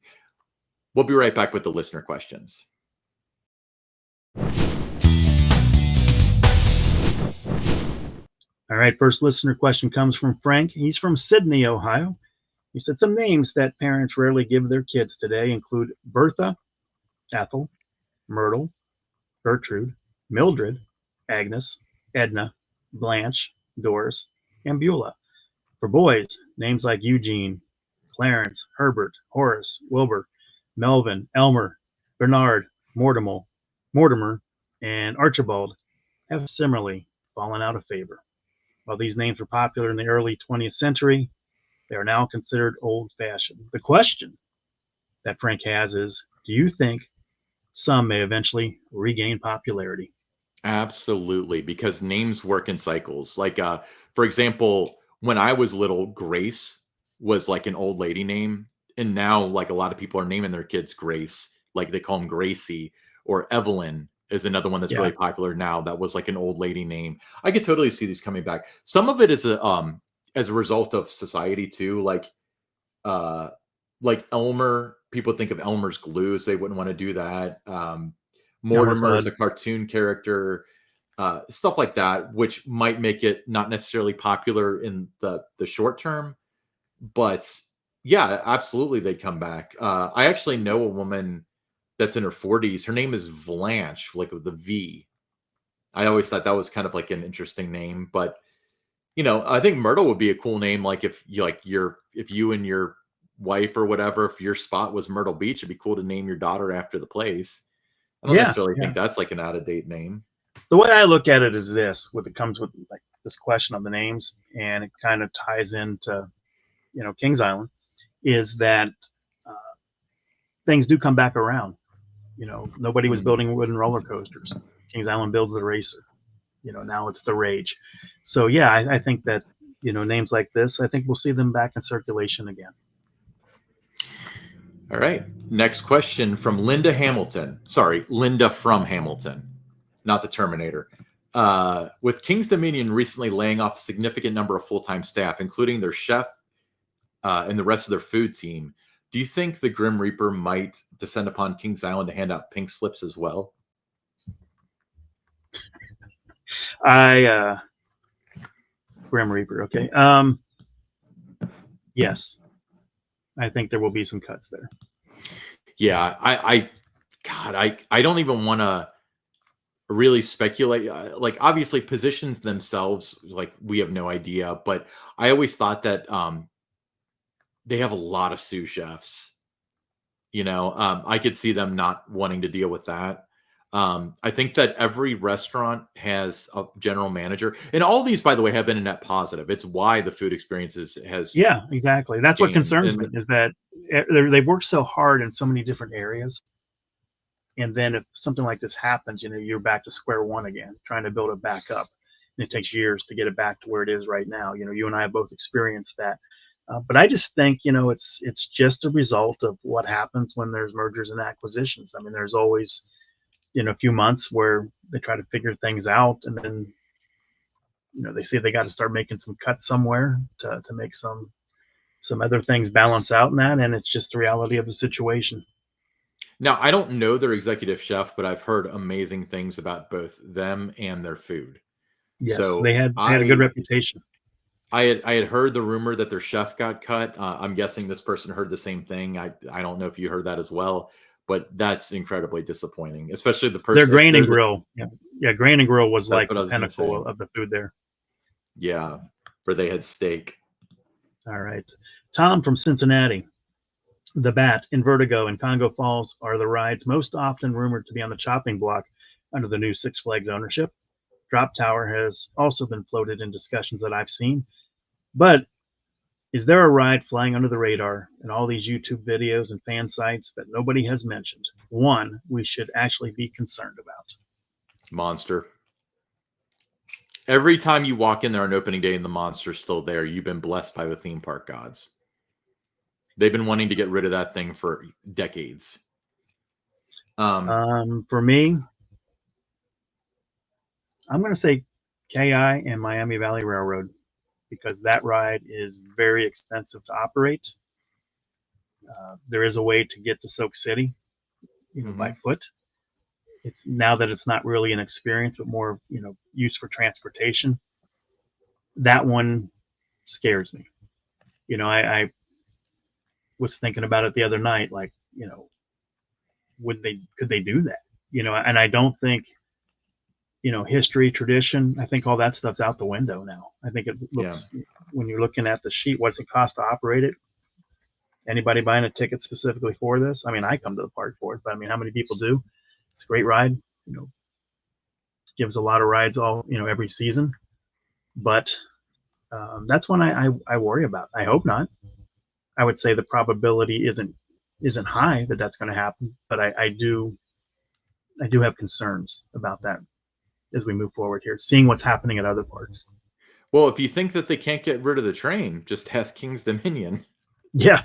We'll be right back with the listener questions. All right, first listener question comes from Frank. He's from Sydney, Ohio. He said, some names that parents rarely give their kids today include Bertha, Ethel, Myrtle, Gertrude, Mildred, Agnes, Edna, Blanche, Doris, and Beulah. For boys, names like Eugene, Clarence, Herbert, Horace, Wilbur, Melvin, Elmer, Bernard, Mortimer, and Archibald have similarly fallen out of favor. While these names were popular in the early 20th century, they are now considered old-fashioned. The question that Frank has is, do you think some may eventually regain popularity? Absolutely, because names work in cycles. Like, for example, when I was little, Grace was like an old lady name. And now, like, a lot of people are naming their kids Grace, like they call them Gracie, or Evelyn is another one that's really popular now. That was like an old lady name. I could totally see these coming back. Some of it is as a result of society too. Like Elmer, people think of Elmer's glue, so they wouldn't want to do that. Mortimer is a cartoon character, stuff like that, which might make it not necessarily popular in the short term, But yeah, absolutely, they'd come back. I actually know a woman that's in her 40s. Her name is Blanche, like with the V. I always thought that was kind of like an interesting name, but I think Myrtle would be a cool name. Like if you and your wife or whatever, if your spot was Myrtle Beach, it'd be cool to name your daughter after the place. I don't Yeah, necessarily yeah. think that's like an out of date name. The way I look at it is this: what it comes with, like this question of the names, and it kind of ties into Kings Island, is that uh, things do come back around. Nobody was Mm. building wooden roller coasters. Kings Island builds the racer. Now it's the rage. So yeah, I think that names like this, I think we'll see them back in circulation again. All right. Next question from Linda Hamilton. Sorry, Linda from Hamilton, not the Terminator. With King's Dominion recently laying off a significant number of full-time staff, including their chef and the rest of their food team, do you think the Grim Reaper might descend upon Kings Island to hand out pink slips as well? Grim Reaper. Okay. Yes, I think there will be some cuts there. Yeah, I don't even want to really speculate. Like, obviously, positions themselves, like, we have no idea. But I always thought that they have a lot of sous chefs. I could see them not wanting to deal with that. I think that every restaurant has a general manager, and all these, by the way, have been a net positive. It's why the food experiences has Yeah, exactly. That's what gained. concerns And me, is that they've worked so hard in so many different areas, and then if something like this happens, you're back to square one again, trying to build it back up, and it takes years to get it back to where it is right now. You and I have both experienced that. But I just think it's just a result of what happens when there's mergers and acquisitions. I mean, there's always a few months where they try to figure things out, and then they say they got to start making some cuts somewhere to make some other things balance out in that, and it's just the reality of the situation. now I don't know their executive chef, but I've heard amazing things about both them and their food. Yes, So they had a good reputation. I had heard the rumor that their chef got cut. I'm guessing this person heard the same thing. I don't know if you heard that as well, but that's incredibly disappointing, especially the Their person if grain they're and grill, yeah, yeah, grain and grill was that's like what I the was going to say. pinnacle of the food there. Yeah, where they had steak. All right, Tom from Cincinnati. The Bat in Vertigo and Congo Falls are the rides most often rumored to be on the chopping block under the new Six Flags ownership. Drop Tower has also been floated in discussions that I've seen. But is there a ride flying under the radar in all these YouTube videos and fan sites that nobody has mentioned? One we should actually be concerned about. Monster. Every time you walk in there on opening day and the monster's still there, you've been blessed by the theme park gods. They've been wanting to get rid of that thing for decades. For me, I'm going to say KI and Miami Valley Railroad, because that ride is very expensive to operate. There is a way to get to Soak City, by foot. It's now that it's not really an experience, but more, use for transportation. That one scares me. I was thinking about it the other night, like, could they do that? And I don't think, history, tradition, I think all that stuff's out the window now. I think it looks, when you're looking at the sheet, what's it cost to operate it? Anybody buying a ticket specifically for this? I mean, I come to the park for it, but I mean, how many people do? It's a great ride, gives a lot of rides every season, but that's one I worry about. I hope not. I would say the probability isn't high that that's going to happen, but I do have concerns about that as we move forward here, seeing what's happening at other parks. Well, if you think that they can't get rid of the train, just ask King's Dominion. Yeah.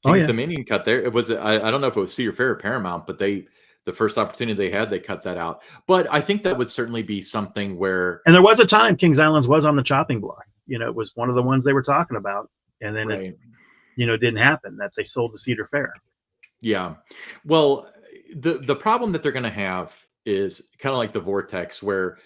King's Dominion cut there. It was I don't know if it was Cedar Fair or Paramount, but the first opportunity they had, they cut that out. But I think that would certainly be something where. And there was a time Kings Islands was on the chopping block. It was one of the ones they were talking about, and then it didn't happen. That they sold to Cedar Fair. Yeah. Well, the problem that they're going to have is kind of like the vortex, where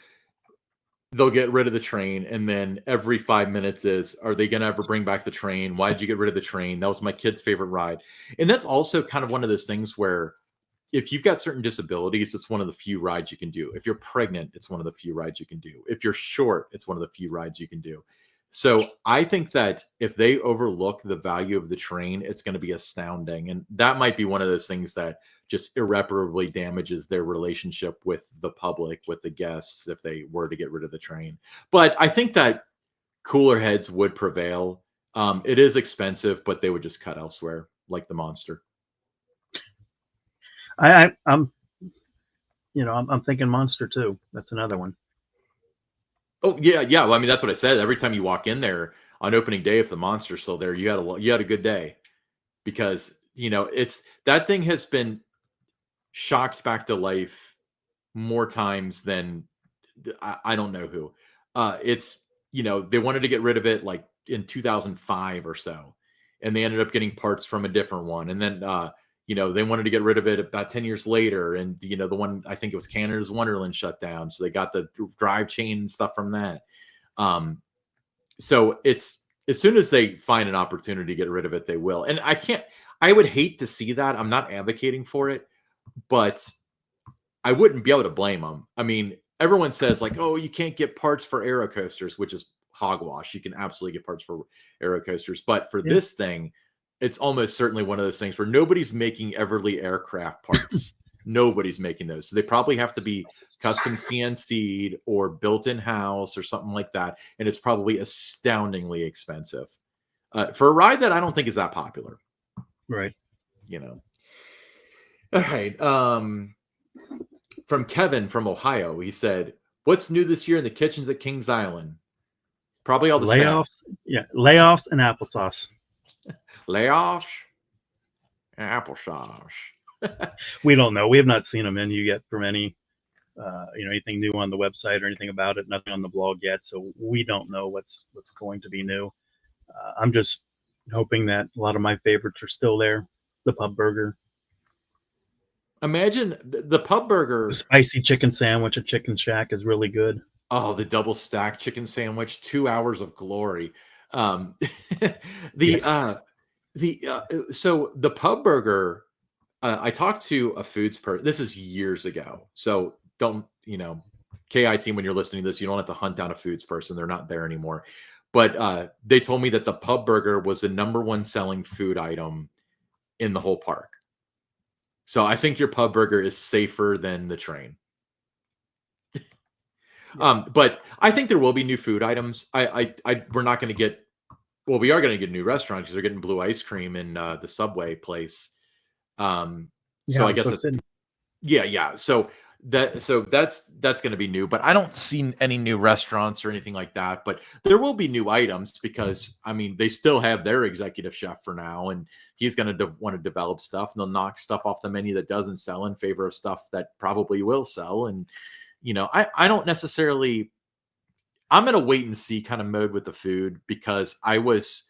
they'll get rid of the train, and then every 5 minutes is, are they going to ever bring back the train? Why did you get rid of the train? That was my kid's favorite ride. And that's also kind of one of those things where if you've got certain disabilities, it's one of the few rides you can do. If you're pregnant, it's one of the few rides you can do. If you're short, it's one of the few rides you can do. So I think that if they overlook the value of the train, it's going to be astounding. And that might be one of those things that just irreparably damages their relationship with the public, with the guests, if they were to get rid of the train. But I think that cooler heads would prevail. It is expensive, but they would just cut elsewhere, like the monster. I'm I'm thinking Monster too. That's another one. Oh yeah, yeah. Well, I mean, that's what I said. Every time you walk in there on opening day, if the monster's still there, you had a good day, because it's that thing has been shocked back to life more times than I don't know who. It's they wanted to get rid of it like in 2005 or so, and they ended up getting parts from a different one, and then they wanted to get rid of it about 10 years later, and the one, I think it was Canada's Wonderland, shut down, so they got the drive chain and stuff from that. So it's, as soon as they find an opportunity to get rid of it, they will. And I would hate to see that. I'm not advocating for it, but I wouldn't be able to blame them. I mean, everyone says like, oh, you can't get parts for aero coasters, which is hogwash. You can absolutely get parts for aero coasters, but for this thing, it's almost certainly one of those things where nobody's making Everly aircraft parts. Nobody's making those. So they probably have to be custom CNC'd or built in house or something like that. And it's probably astoundingly expensive for a ride that I don't think is that popular. Right. All right. From Kevin from Ohio, he said, "What's new this year in the kitchens at Kings Island?" Probably all the layoffs. staff. Yeah, layoffs and applesauce. Layoffs and applesauce. We don't know. We have not seen a menu yet from any, anything new on the website or anything about it. Nothing on the blog yet, so we don't know what's going to be new. I'm just hoping that a lot of my favorites are still there. The pub burger. Imagine the pub burger. The spicy chicken sandwich at Chicken Shack is really good. Oh, the double stack chicken sandwich, 2 hours of glory. So the pub burger, I talked to a foods person. This is years ago. So don't, KI team, when you're listening to this, you don't have to hunt down a foods person. They're not there anymore. But they told me that the pub burger was the #1 selling food item in the whole park. So I think your pub burger is safer than the train. But I think there will be new food items. We're not going to get, well, we are going to get a new restaurant because they're getting blue ice cream in the Subway place. So I guess it's, yeah. So that's going to be new, but I don't see any new restaurants or anything like that. But there will be new items because, I mean, they still have their executive chef for now, and he's going to want to develop stuff, and they'll knock stuff off the menu that doesn't sell in favor of stuff that probably will sell. And I don't necessarily, I'm in a wait and see kind of mode with the food, because I was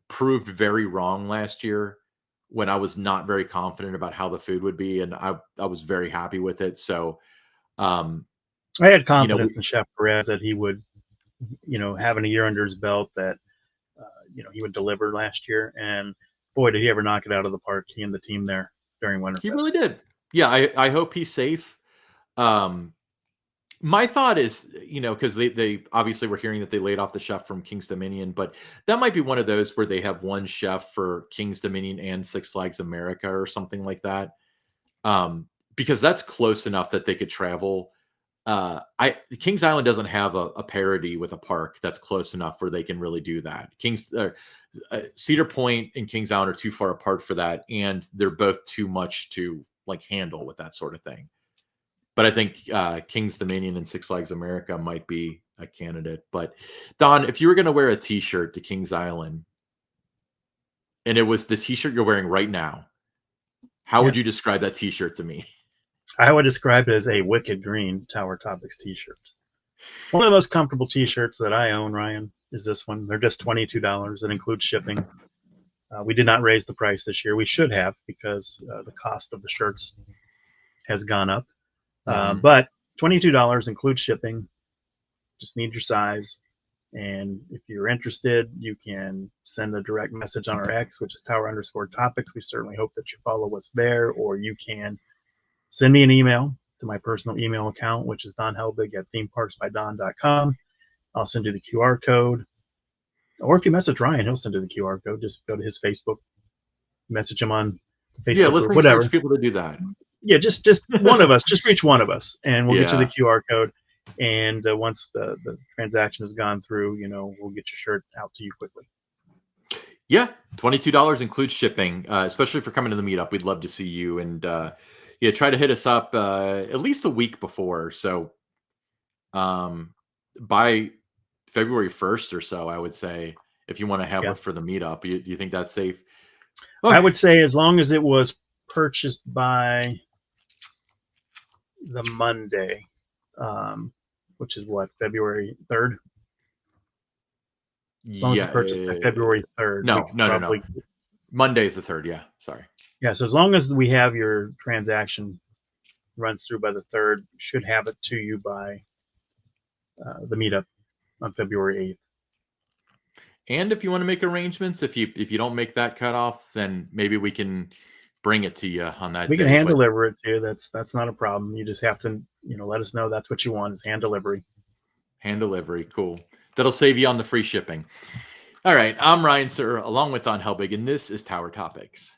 proved very wrong last year when I was not very confident about how the food would be, and I was very happy with it. So I had confidence in Chef Perez that he would, having a year under his belt, that he would deliver last year. And boy, did he ever knock it out of the park, he and the team there during WinterFest. He really did. Yeah, I hope he's safe. My thought is, because they obviously were hearing that they laid off the chef from King's Dominion, but that might be one of those where they have one chef for King's Dominion and Six Flags America or something like that. Because that's close enough that they could travel. Kings Island doesn't have a parity with a park that's close enough where they can really do that. Cedar Point and Kings Island are too far apart for that, and they're both too much to like handle with that sort of thing. But I think King's Dominion and Six Flags America might be a candidate. But Don, if you were going to wear a T-shirt to Kings Island, and it was the T-shirt you're wearing right now, how would you describe that T-shirt to me? I would describe it as a wicked green Tower Topics T-shirt. One of the most comfortable T-shirts that I own, Ryan, is this one. They're just $22. It includes shipping. We did not raise the price this year. We should have, because the cost of the shirts has gone up. But $22 includes shipping. Just need your size. And if you're interested, you can send a direct message on our X, which is tower_topics. We certainly hope that you follow us there, or you can send me an email to my personal email account, which is donhelbig@themeparksbydon.com. I'll send you the QR code. Or if you message Ryan, he'll send you the QR code. Just go to his Facebook, message him on the Yeah, Facebook let's group, whatever. encourage people to do that. Yeah, just one of us, just reach one of us, and we'll get you the Yeah. QR code. And once the transaction has gone through, we'll get your shirt out to you quickly. Yeah, $22 includes shipping, especially for coming to the meetup. We'd love to see you, and yeah, try to hit us up at least a week before. So by February 1st or so, I would say, if you want to have Yeah. it for the meetup. You think that's safe? I would say as long as it was purchased by the Monday, which is what, February 3rd? As long as it's purchased by February 3rd. No. Monday is the 3rd. Yeah, sorry. Yeah, so as long as we have your transaction runs through by the 3rd, should have it to you by the meetup on February 8th. And if you want to make arrangements, if you don't make that cutoff, then maybe we can bring it to you on that day. We can hand deliver it to you. That's not a problem. You just have to, let us know that's what you want, is hand delivery. Hand delivery, cool. That'll save you on the free shipping. All right, I'm Ryan Sir, along with Don Helbig, and this is Tower Topics.